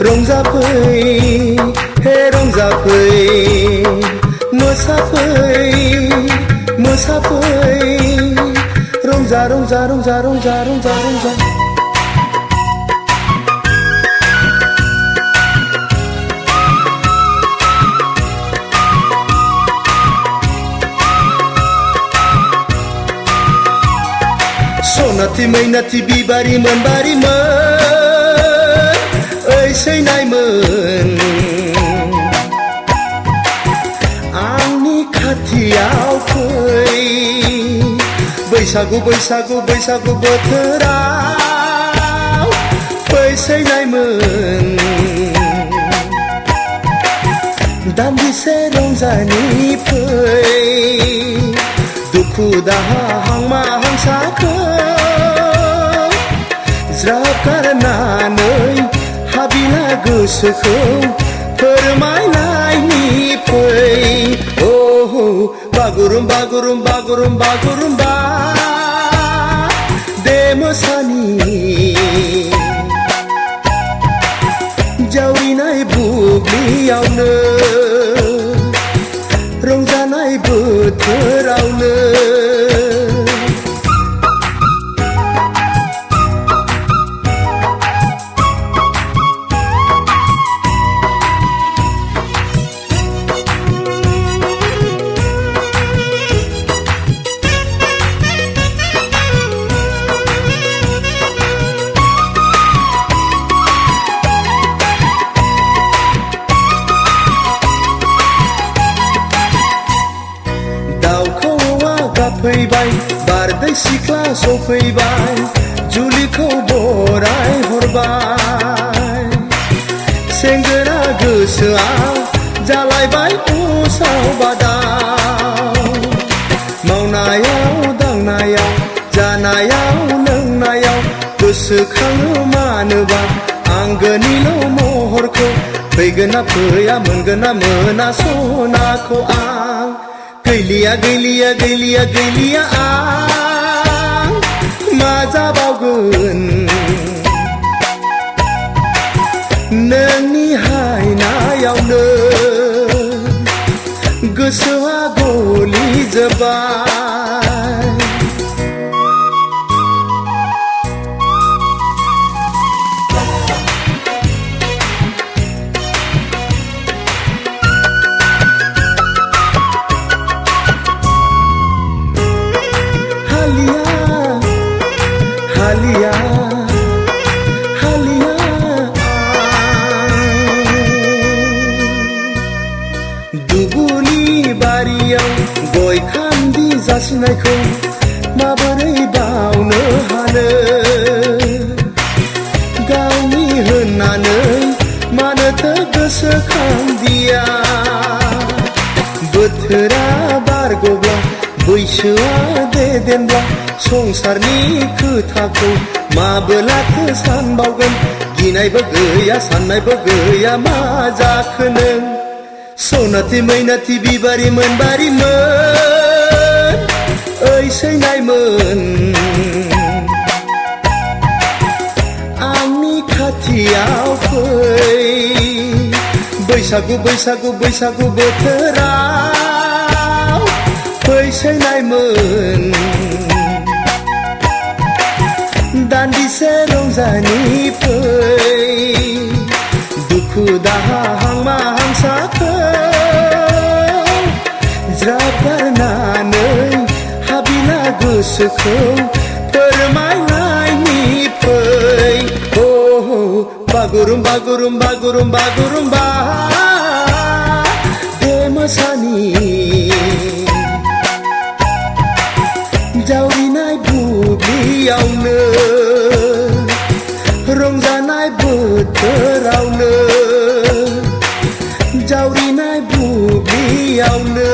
रंजाफै हे रंजाफै मोसाफै रंजा रंजा रंजा रंजा रंजा रंजा सनाथि मैनाथि बिबारिमोन बारिमोन ओइ सैनायमोन आंनि खाथियाव फै बैसागु बैसागु बैसागु बोथोराव फै सैनायमोन दान्दिसे रंजानि फै दुखु दाहा हांमा हांसाखौ ज्राब गारनानै हाबिला गोसोखौ फोरमायनायनि फै बागुरुम्बा बागुरुम्बा बागुरुम्बा बागुरुम्बा दे मोसानि जावरिनाय बुब्लियावनो रंजानाय बोथोरावनो फैबाय बारदै सिख्ला सफैबाय जुलिखौ बराय हरबाय सेंग्रा गोसोआ जालायबाय उसाव बादाव मावनायाव दांनायाव जानायाव लोंनायाव गोसोखाङो मानोबा आंगोनिल' महरखौ फैगोना फैया मोनगोना मोना सनाखौ आं गैलिया गैलिया गैलिया गैलिया आं मा जाबावगोन नोंनि हायनायावनो गोसोआ गलिजोब्बाय हालिया हालिया दुबुनि बारियाव गय खान्दि जासिनायखौ माबोरै बावनो हानो गावनि होननानै मानोथो गोसोखांदिया बोथोरा बारग'ब्ला बैसोआ देदेनब्ला संसारनि खोथाखौ माबोलाथो सानबावगोन गिनायबो गैया साननायबो गैया मा जाखो नों सनाथि मैनाथि बिबारिमोन बारिमोन ओइ सैनायमोन आंनि खाथियाव फै बैसागु बैसागु बैसागु बोथोराव फै सैनायमोन दान्दिसे रंजानि फै दुखु दाहा हांमा हांसाखौ ज्राब गारनानै हाबिला गोसोखौ फोरमायनायनि फै बागुरुम्बा बागुरुम्बा बागुरुम्बा बागुरुम्बा दे मोसानि जावरिनाय बुब्लियावनो रंजानाय बोथोरावनो जावरिनाय बुब्लियावनो